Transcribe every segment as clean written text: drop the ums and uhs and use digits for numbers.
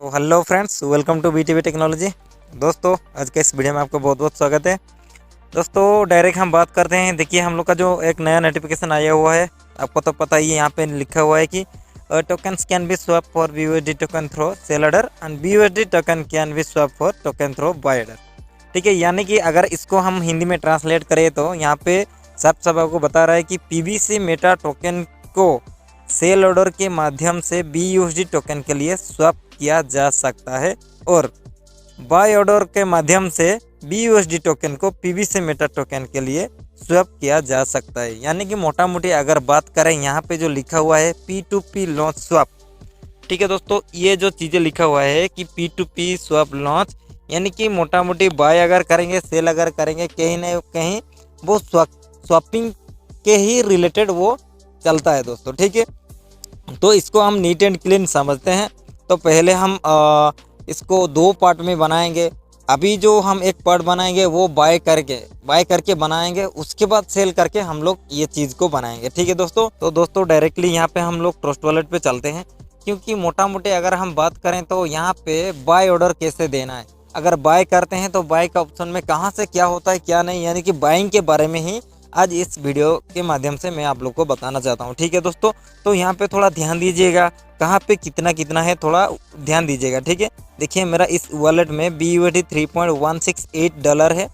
तो hello friends, welcome to BTV technology. दोस्तों, आज के इस वीडियो में आपका बहुत बहुत स्वागत है। दोस्तों, डायरेक्ट हम बात करते हैं। देखिए, हम लोग का जो एक नया नोटिफिकेशन आया हुआ है, आपको तो पता ही है। यहाँ पे लिखा हुआ है कि tokens can be swap for BUSD token through sell order and BUSD token can be swap for token through buy order. ठीक है, यानी कि अगर इसको हम हिंदी में ट्रांसलेट करें तो यहाँ पे साफ साफ आपको बता रहा है कि PBC मेटा टोकन को सेल ऑर्डर के माध्यम से BUSD टोकन के लिए स्वैप किया जा सकता है और बाय ऑर्डर के माध्यम से BUSD टोकन को PBC मेटा टोकन के लिए स्वैप किया जा सकता है। यानी कि मोटा मोटी अगर बात करें, यहाँ पे जो लिखा हुआ है P2P लॉन्च स्वैप। ठीक है दोस्तों, ये जो चीज़ें लिखा हुआ है कि P2P स्वैप लॉन्च, यानी कि मोटा मोटी बाय अगर करेंगे, सेल अगर करेंगे, कहीं ना कहीं वो स्वैपिंग के ही रिलेटेड वो चलता है दोस्तों। ठीक है, तो इसको हम नीट एंड क्लीन समझते हैं। तो पहले हम इसको दो पार्ट में बनाएंगे। अभी जो हम एक पार्ट बनाएंगे वो बाय करके बनाएंगे, उसके बाद सेल करके हम लोग ये चीज़ को बनाएंगे। ठीक है दोस्तों, तो दोस्तों डायरेक्टली यहाँ पे हम लोग ट्रस्ट वॉलेट पे चलते हैं, क्योंकि मोटा मोटी अगर हम बात करें तो यहाँ पे बाय ऑर्डर कैसे देना है। अगर बाय करते हैं तो बाय का ऑप्शन में कहाँ से क्या होता है क्या नहीं, यानी कि बाइंग के बारे में ही आज इस वीडियो के माध्यम से मैं आप लोग को बताना चाहता हूँ। ठीक है दोस्तों, तो यहाँ पे थोड़ा ध्यान दीजिएगा, कहाँ पे कितना कितना है थोड़ा ध्यान दीजिएगा। ठीक है, देखिए मेरा इस वॉलेट में BUSD $3.168 है,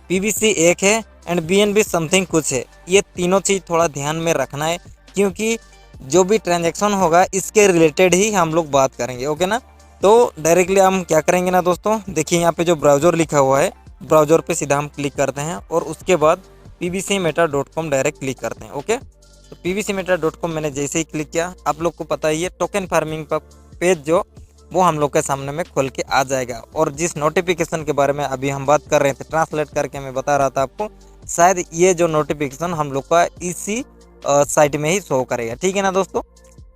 PBC 1 है एंड BNB समथिंग कुछ है। ये तीनों चीज़ थोड़ा ध्यान में रखना है, क्योंकि जो भी ट्रांजेक्शन होगा इसके रिलेटेड ही हम लोग बात करेंगे। ओके ना। तो डायरेक्टली हम क्या करेंगे ना दोस्तों, देखिए यहाँ पे जो ब्राउज़र लिखा हुआ है, ब्राउज़र पे सीधा हम क्लिक करते हैं और उसके बाद pbcmeta.com डायरेक्ट क्लिक करते हैं। ओके, तो pbcmeta.com मैंने जैसे ही क्लिक किया, आप लोग को पता ही है टोकन फार्मिंग का पेज जो वो हम लोग के सामने में खोल के आ जाएगा। और जिस नोटिफिकेशन के बारे में अभी हम बात कर रहे थे, ट्रांसलेट करके मैं बता रहा था आपको, शायद ये जो नोटिफिकेशन हम लोग का इसी साइट में ही शो करेगा। ठीक है ना दोस्तों।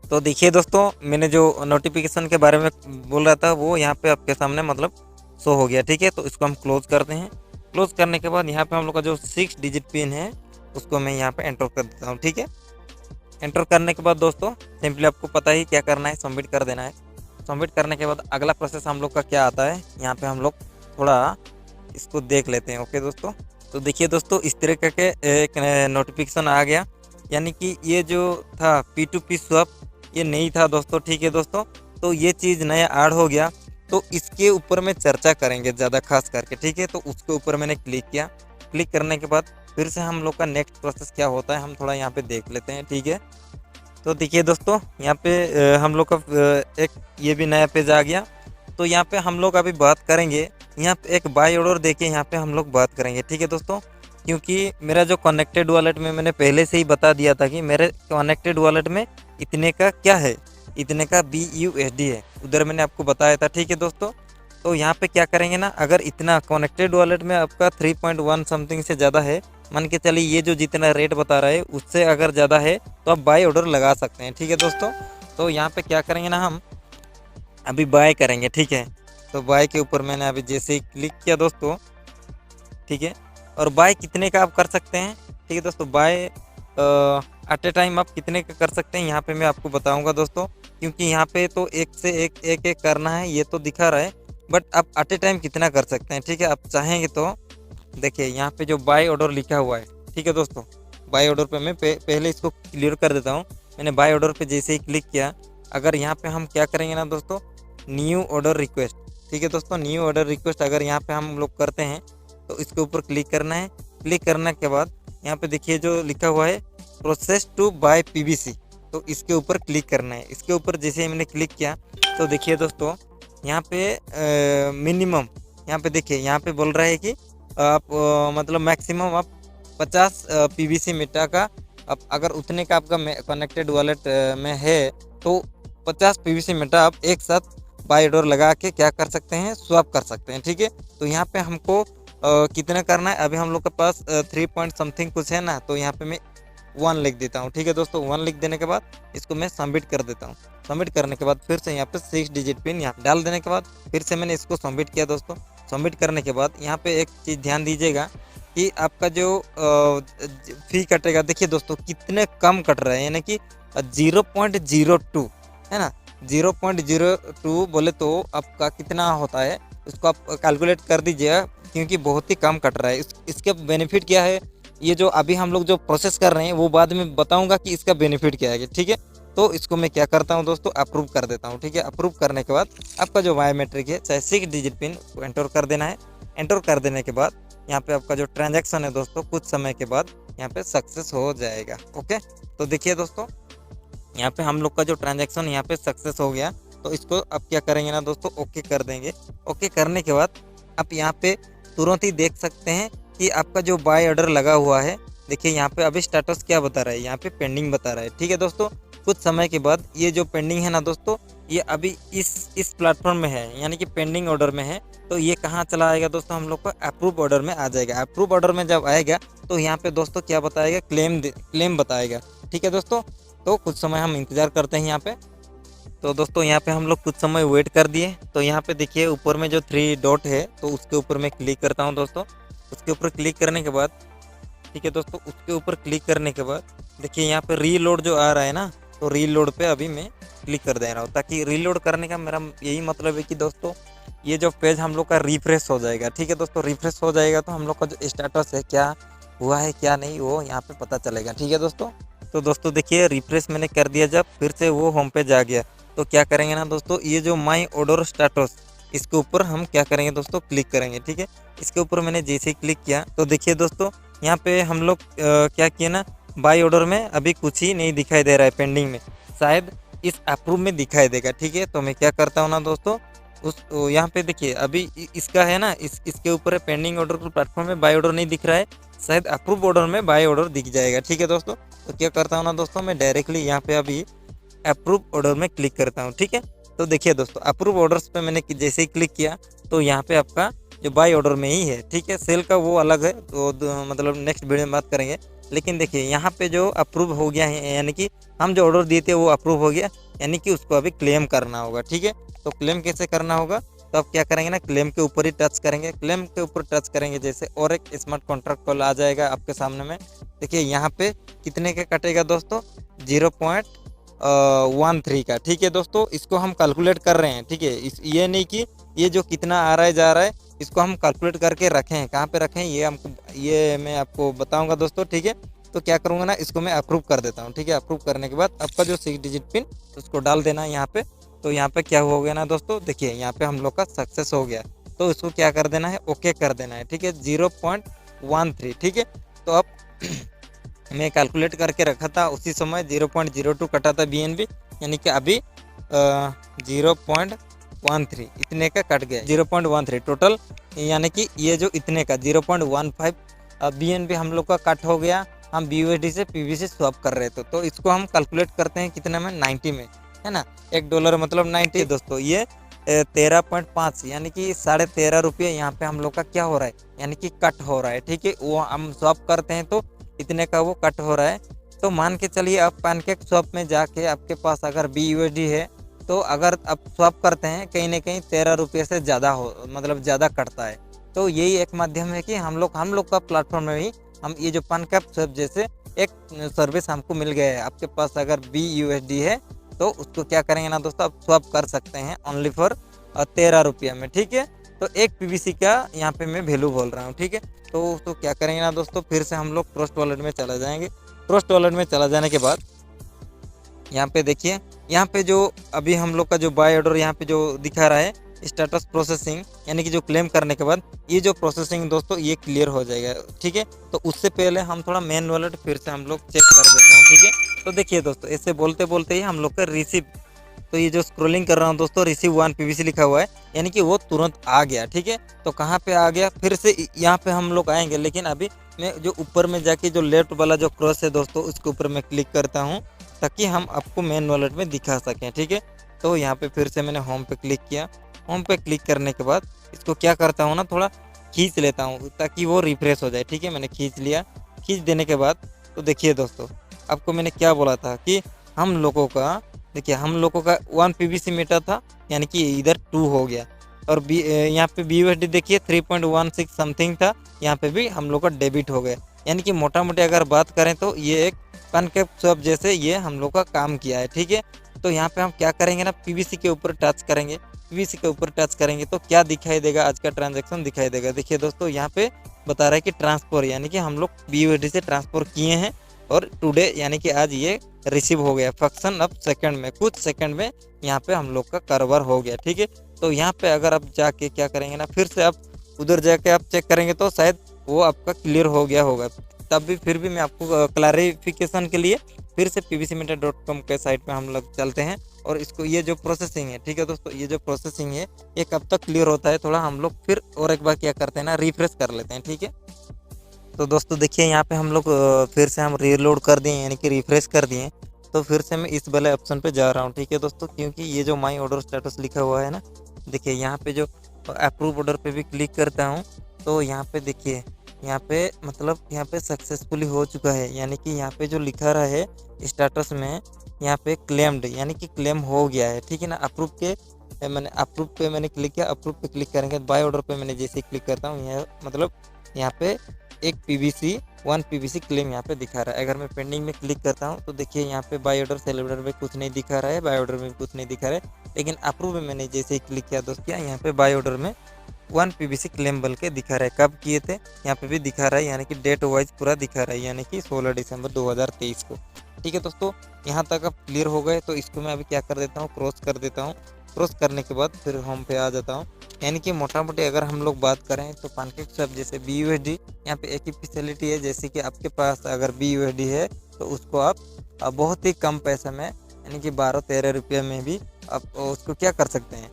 तो देखिए दोस्तों, मैंने जो नोटिफिकेशन के बारे में बोल रहा था वो यहाँ पे आपके सामने मतलब शो हो गया। ठीक है, तो इसको हम क्लोज करते हैं। क्लोज करने के बाद यहाँ पे हम लोग का जो 6 डिजिट पिन है उसको मैं यहाँ पे एंटर कर देता हूँ। ठीक है, एंटर करने के बाद दोस्तों सिंपली आपको पता ही क्या करना है, सबमिट कर देना है। सबमिट करने के बाद अगला प्रोसेस हम लोग का क्या आता है, यहाँ पे हम लोग थोड़ा इसको देख लेते हैं। ओके दोस्तों, तो देखिए दोस्तों, इस तरीके के एक नोटिफिकेशन आ गया, यानी कि ये जो था P2P स्वैप ये नहीं था दोस्तों। ठीक है दोस्तों, तो ये चीज़ नया ऐड हो गया, तो इसके ऊपर में चर्चा करेंगे ज़्यादा खास करके। ठीक है, तो उसके ऊपर मैंने क्लिक किया। क्लिक करने के बाद फिर से हम लोग का नेक्स्ट प्रोसेस क्या होता है हम थोड़ा यहाँ पे देख लेते हैं। ठीक है, तो देखिए दोस्तों, यहाँ पे हम लोग का एक ये भी नया पेज आ गया। तो यहाँ पे हम लोग अभी बात करेंगे, यहाँ पे एक बाय ऑर्डर देके यहाँ पे हम लोग बात करेंगे। ठीक है दोस्तों, क्योंकि मेरा जो कनेक्टेड वॉलेट में मैंने पहले से ही बता दिया था कि मेरे कनेक्टेड वॉलेट में इतने का क्या है, इतने का BUSD है, उधर मैंने आपको बताया था। ठीक है दोस्तों, तो यहाँ पे क्या करेंगे ना, अगर इतना कनेक्टेड वॉलेट में आपका 3.1 समथिंग से ज़्यादा है, मान के चलिए ये जो जितना रेट बता रहा है उससे अगर ज़्यादा है तो आप बाय ऑर्डर लगा सकते हैं। ठीक है दोस्तों, तो यहाँ पे क्या करेंगे ना, हम अभी बाय करेंगे। ठीक है, तो बाय के ऊपर मैंने अभी जैसे ही क्लिक किया दोस्तों, ठीक है, और बाय कितने का आप कर सकते हैं। ठीक है दोस्तों, बाय एट ए टाइम आप कितने का कर सकते हैं यहाँ पे मैं आपको बताऊंगा दोस्तों, क्योंकि यहाँ पे तो एक से एक करना है ये तो दिखा रहा है, बट आप एट ए टाइम कितना कर सकते हैं। ठीक है, आप चाहेंगे तो देखिए यहाँ पे जो बाय ऑर्डर लिखा हुआ है। ठीक है दोस्तों, बाय ऑर्डर पे मैं पहले इसको क्लियर कर देता हूँ। मैंने बाय ऑर्डर पे जैसे ही क्लिक किया, अगर यहाँ पे हम क्या करेंगे ना दोस्तों, न्यू ऑर्डर रिक्वेस्ट। ठीक है दोस्तों, न्यू ऑर्डर रिक्वेस्ट अगर यहाँ पे हम लोग करते हैं तो इसके ऊपर क्लिक करना है। क्लिक करने के बाद यहाँ पे देखिए जो लिखा हुआ है प्रोसेस टू बाय PBC, तो इसके ऊपर क्लिक करना है। इसके ऊपर जैसे ही मैंने क्लिक किया तो देखिए दोस्तों, यहाँ पे मिनिमम यहाँ पे देखिए यहाँ पे बोल रहा है कि आप मतलब मैक्सिमम आप 50 PBC मेटा का, आप अगर उतने का आपका कनेक्टेड वॉलेट में है तो 50 PBC मेटा आप एक साथ बाय ऑर्डर लगा के क्या कर सकते हैं, स्वैप कर सकते हैं। ठीक है, तो यहाँ पे हमको कितना करना है, अभी हम लोग के पास 3 पॉइंट समथिंग कुछ है ना, तो यहाँ पे मैं 1 लिख देता हूँ। ठीक है दोस्तों, 1 लिख देने के बाद इसको मैं सबमिट कर देता हूँ। सबमिट करने के बाद फिर से यहाँ पे 6 डिजिट पिन यहाँ डाल देने के बाद फिर से मैंने इसको सबमिट किया दोस्तों। सबमिट करने के बाद यहाँ पे एक चीज़ ध्यान दीजिएगा कि आपका जो फी कटेगा, देखिए दोस्तों कितने कम कट रहा है, यानी कि 0.02 है ना, 0.02 बोले तो आपका कितना होता है, उसको आप कैलकुलेट कर दीजिएगा, क्योंकि बहुत ही कम कट रहा है। इसका बेनिफिट क्या है, ये जो अभी हम लोग जो प्रोसेस कर रहे हैं वो बाद में बताऊंगा कि इसका बेनिफिट क्या है, ठीक है। तो इसको मैं क्या करता हूँ दोस्तों, अप्रूव कर देता हूँ, ठीक है। अप्रूव करने के बाद आपका जो बायोमेट्रिक है, चाहे 6 डिजिट पिन को एंटर कर देना है। एंटर कर देने के बाद यहाँ पे आपका जो ट्रांजैक्शन है दोस्तों, कुछ समय के बाद यहाँ पे सक्सेस हो जाएगा। ओके, तो देखिए दोस्तों, यहाँ पे हम लोग का जो ट्रांजैक्शन यहाँ पे सक्सेस हो गया। तो इसको अब क्या करेंगे ना दोस्तों, ओके कर देंगे। ओके करने के बाद आप यहाँ पे तुरंत ही देख सकते हैं कि आपका जो बाय ऑर्डर लगा हुआ है, देखिए यहाँ पे अभी स्टेटस क्या बता रहा है, यहाँ पे पेंडिंग बता रहा है, ठीक है दोस्तों। कुछ समय के बाद ये जो पेंडिंग है ना दोस्तों, ये अभी इस प्लेटफॉर्म में है, यानी कि पेंडिंग ऑर्डर में है। तो ये कहाँ चला आएगा दोस्तों, हम लोग का अप्रूव ऑर्डर में आ जाएगा। अप्रूव ऑर्डर में जब आएगा तो यहाँ पे दोस्तों क्या बताएगा, क्लेम बताएगा, ठीक है दोस्तों। तो कुछ समय हम इंतज़ार करते हैं यहाँ पे। तो दोस्तों यहाँ पे हम लोग कुछ समय वेट कर दिए। तो यहाँ पे देखिए ऊपर में जो 3 डॉट है, तो उसके ऊपर मैं क्लिक करता हूँ दोस्तों। उसके ऊपर क्लिक करने के बाद, ठीक है दोस्तों, उसके ऊपर क्लिक करने के बाद देखिए यहाँ पे रीलोड जो आ रहा है ना, तो रीलोड पे अभी मैं क्लिक कर दे रहा हूँ, ताकि रीलोड करने का मेरा यही मतलब है कि दोस्तों ये जो पेज हम लोग का रिफ्रेश हो जाएगा, ठीक है दोस्तों। रिफ्रेश हो जाएगा तो हम लोग का जो स्टेटस है, क्या हुआ है क्या नहीं, वो यहाँ पे पता चलेगा, ठीक है दोस्तों। तो दोस्तों देखिए रिफ्रेश मैंने कर दिया, जब फिर से वो होम पेज आ गया। तो क्या करेंगे ना दोस्तों, ये जो माई ऑर्डर स्टेटस, इसके ऊपर हम क्या करेंगे दोस्तों, क्लिक करेंगे, ठीक है। इसके ऊपर मैंने जैसे ही क्लिक किया तो देखिए दोस्तों यहाँ पे हम लोग क्या किए ना, बाई ऑर्डर में अभी कुछ ही नहीं दिखाई दे रहा है, पेंडिंग में, शायद इस अप्रूव में दिखाई देगा, ठीक है। तो मैं क्या करता हूँ ना दोस्तों, उस यहाँ पे देखिए अभी इसका है ना, इसके ऊपर है पेंडिंग ऑर्डर को, प्लेटफॉर्म में बाई ऑर्डर नहीं दिख रहा है, शायद अप्रूव ऑर्डर में बाई ऑर्डर दिख जाएगा, ठीक है दोस्तों। तो क्या करता हूँ ना दोस्तों, मैं डायरेक्टली यहाँ पे अभी अप्रूव ऑर्डर में क्लिक करता हूँ, ठीक है। तो देखिए दोस्तों अप्रूव ऑर्डर्स पे मैंने जैसे ही क्लिक किया तो यहाँ पे आपका जो बाई ऑर्डर में ही है, ठीक है। सेल का वो अलग है, तो मतलब नेक्स्ट वीडियो में बात करेंगे। लेकिन देखिए यहाँ पे जो अप्रूव हो गया है, यानी कि हम जो ऑर्डर दिए थे वो अप्रूव हो गया, यानी कि उसको अभी क्लेम करना होगा, ठीक है। तो क्लेम कैसे करना होगा, तो आप क्या करेंगे ना, क्लेम के ऊपर ही टच करेंगे। क्लेम के ऊपर टच करेंगे जैसे, और एक स्मार्ट कॉन्ट्रैक्ट कॉल आ जाएगा आपके सामने में। देखिए यहाँ पे कितने का कटेगा दोस्तों, 0.13 का, ठीक है दोस्तों। इसको हम कैलकुलेट कर रहे हैं, ठीक है। ये नहीं कि ये जो कितना आ रहा है जा रहा है, इसको हम कैलकुलेट करके रखें, कहाँ पे रखें ये मैं आपको बताऊंगा दोस्तों, ठीक है। तो क्या करूँगा ना, इसको मैं अप्रूव कर देता हूँ, ठीक है। अप्रूव करने के बाद आपका जो 6 डिजिट पिन उसको डाल देना है यहाँ पे। तो यहाँ पे क्या हो गया ना दोस्तों, देखिए यहाँ पे हम लोग का सक्सेस हो गया। तो इसको क्या कर देना है, ओके कर देना है, ठीक है। 0.13, ठीक है। तो अब मैं कैलकुलेट करके रखा था उसी समय 0.02 कटा था BNB, यानी कि अभी 0.13 इतने का कट गया, 0.13 टोटल, यानी कि ये जो इतने का 0.15 BNB हम लोग का कट हो गया। हम BUSD से PBC स्वैप कर रहे थे, तो इसको हम कैलकुलेट करते हैं कितने में, 90 में, है ना। $1 मतलब 90 दोस्तों, ये 13.5 यानी कि 13.5 रुपये यहाँ पे हम लोग का क्या हो रहा है, यानी कि कट हो रहा है, ठीक है। वो हम स्वैप करते हैं तो इतने का वो कट हो रहा है। तो मान के चलिए आप पैनकेक स्वैप में जाके आपके पास अगर BUSD है, तो अगर आप स्वैप करते हैं कहीं ना कहीं 13 रुपये से ज़्यादा हो, मतलब ज़्यादा कटता है। तो यही एक माध्यम है कि हम लोग का प्लेटफॉर्म में भी हम ये जो पैनकेक स्वैप जैसे एक सर्विस हमको मिल गया है। आपके पास अगर BUSD है तो उसको क्या करेंगे ना दोस्तों, आप स्वैप कर सकते हैं ओनली फॉर 13 रुपये में, ठीक है। तो एक PBC का यहाँ पे मैं वैल्यू बोल रहा हूँ, ठीक है। तो क्या करेंगे ना दोस्तों, फिर से हम लोग ट्रस्ट वॉलेट में चला जाएंगे। ट्रस्ट वॉलेट में चला जाने के बाद यहाँ पे देखिए, यहाँ पे जो अभी हम लोग का जो बाय ऑर्डर यहाँ पे जो दिखा रहा है स्टेटस प्रोसेसिंग, यानी कि जो क्लेम करने के बाद ये जो प्रोसेसिंग दोस्तों ये क्लियर हो जाएगा, ठीक है। तो उससे पहले हम थोड़ा मेन वॉलेट फिर से हम लोग चेक कर देते हैं, ठीक है। तो देखिए दोस्तों ऐसे बोलते बोलते ही हम लोग का रिसीव, तो ये जो स्क्रॉलिंग कर रहा हूँ दोस्तों, रिसीव 1 PBC लिखा हुआ है, यानी कि वो तुरंत आ गया, ठीक है। तो कहाँ पे आ गया, फिर से यहाँ पे हम लोग आएंगे, लेकिन अभी मैं जो ऊपर में जाके जो लेफ्ट वाला जो क्रॉस है दोस्तों, उसके ऊपर मैं क्लिक करता हूँ ताकि हम आपको मेन वॉलेट में दिखा सकें, ठीक है। तो यहाँ पे फिर से मैंने होम पे क्लिक किया। होम पे क्लिक करने के बाद इसको क्या करता हूँ ना, थोड़ा खींच लेता हूँ ताकि वो रिफ्रेश हो जाए, ठीक है। मैंने खींच लिया। खींच देने के बाद तो देखिए दोस्तों, आपको मैंने क्या बोला था कि हम लोगों का, देखिए हम लोगों का 1 PBC मीटर था, यानी कि इधर 2 हो गया। और यहाँ पे BUSD देखिए 3.16 समथिंग था, यहाँ पे भी हम लोग का डेबिट हो गया। यानी कि मोटा मोटी अगर बात करें तो ये एक पैनकेक स्वैप जैसे ये हम लोग का काम किया है, ठीक है। तो यहाँ पे हम क्या करेंगे ना, पीवीसी के ऊपर टच करेंगे। पीवीसी के ऊपर टच करेंगे तो क्या दिखाई देगा, आज का ट्रांजैक्शन दिखाई देगा। देखिए दोस्तों, यहाँ पे बता रहा है कि ट्रांसफर, यानी कि हम लोग BUSD से ट्रांसफर किए हैं और टुडे यानी कि आज ये रिसीव हो गया। फंक्शन अब सेकंड में, कुछ सेकंड में यहाँ पे हम लोग का कारोबार हो गया। ठीक है, तो यहाँ पे अगर आप जाके क्या करेंगे ना, फिर से आप उधर जाके आप चेक करेंगे तो शायद वो आपका क्लियर हो गया होगा। तब भी फिर भी मैं आपको क्लैरिफिकेशन के लिए फिर से pvcmeter.com के साइट पे हम लोग चलते हैं और इसको, ये जो प्रोसेसिंग है, ठीक है दोस्तों, ये जो प्रोसेसिंग है ये कब तक क्लियर होता है, थोड़ा हम लोग फिर और एक बार क्या करते हैं ना, रिफ्रेश कर लेते हैं। ठीक है, तो दोस्तों देखिए यहाँ पे हम लोग फिर से हम रीलोड कर दिए, यानी कि रिफ्रेश कर दिए। तो फिर से मैं इस वाले ऑप्शन पे जा रहा हूँ। ठीक है दोस्तों, क्योंकि ये जो माई ऑर्डर स्टेटस लिखा हुआ है ना, देखिए यहाँ पे जो अप्रूव ऑर्डर पे भी क्लिक करता हूँ तो यहाँ पे देखिए, यहाँ पे मतलब यहाँ पे सक्सेसफुली हो चुका है, यानी कि यहाँ पे जो लिखा रहा है स्टेटस में, यहाँ पे क्लेम्ड, यानी कि क्लेम हो गया है। ठीक है ना, अप्रूव के मैंने अप्रूव पे मैंने क्लिक किया, अप्रूव पे क्लिक करेंगे, बाय ऑर्डर पे मैंने जैसे क्लिक करता हूँ, यह मतलब यहाँ पे एक वन पीवीसी क्लेम यहाँ पे दिखा रहा है। अगर मैं पेंडिंग में क्लिक करता हूँ तो देखिए यहाँ पे बाय ऑर्डर, सेल ऑर्डर में कुछ नहीं दिखा रहा है, बाय ऑर्डर में कुछ नहीं दिखा रहा है, लेकिन अप्रूव में मैंने जैसे ही क्लिक किया दोस्तों, यहाँ पे बाय ऑर्डर में 1 पीवीसी क्लेम बल के दिखा रहा है। कब किए थे यहाँ पे भी दिखा रहा है, यानी कि डेट वाइज पूरा दिखा रहा है, यानी कि 16 दिसंबर 2023 को। ठीक है दोस्तों, यहाँ तक अब क्लियर हो गए तो इसको मैं अभी क्या कर देता हूँ, क्रॉस कर देता हूँ। क्रॉस करने के बाद फिर होम पे आ जाता हूँ। यानी कि मोटा मोटी अगर हम लोग बात करें तो PancakeSwap जैसे BUSD, यहाँ पे एक ही फैसिलिटी है, जैसे कि आपके पास अगर BUSD है तो उसको आप बहुत ही कम पैसे में, यानी कि 12-13 रुपये में भी आप उसको क्या कर सकते हैं,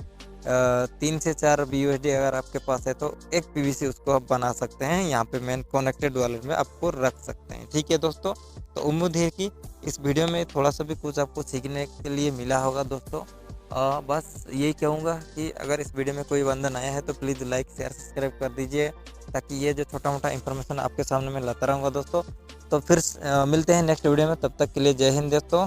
3 से 4 BUSD अगर आपके पास है तो एक पीवीसी उसको आप बना सकते हैं, यहाँ पे मेन कनेक्टेड वॉलेट में आपको रख सकते हैं। ठीक है दोस्तों, तो उम्मीद है कि इस वीडियो में थोड़ा सा भी कुछ आपको सीखने के लिए मिला होगा दोस्तों। बस यही कहूँगा कि अगर इस वीडियो में कोई बंदा नया है तो प्लीज़ लाइक शेयर सब्सक्राइब कर दीजिए, ताकि ये जो छोटा मोटा इन्फॉर्मेशन आपके सामने मैं लाता रहूँगा दोस्तों। तो फिर मिलते हैं नेक्स्ट वीडियो में, तब तक के लिए जय हिंद दोस्तों।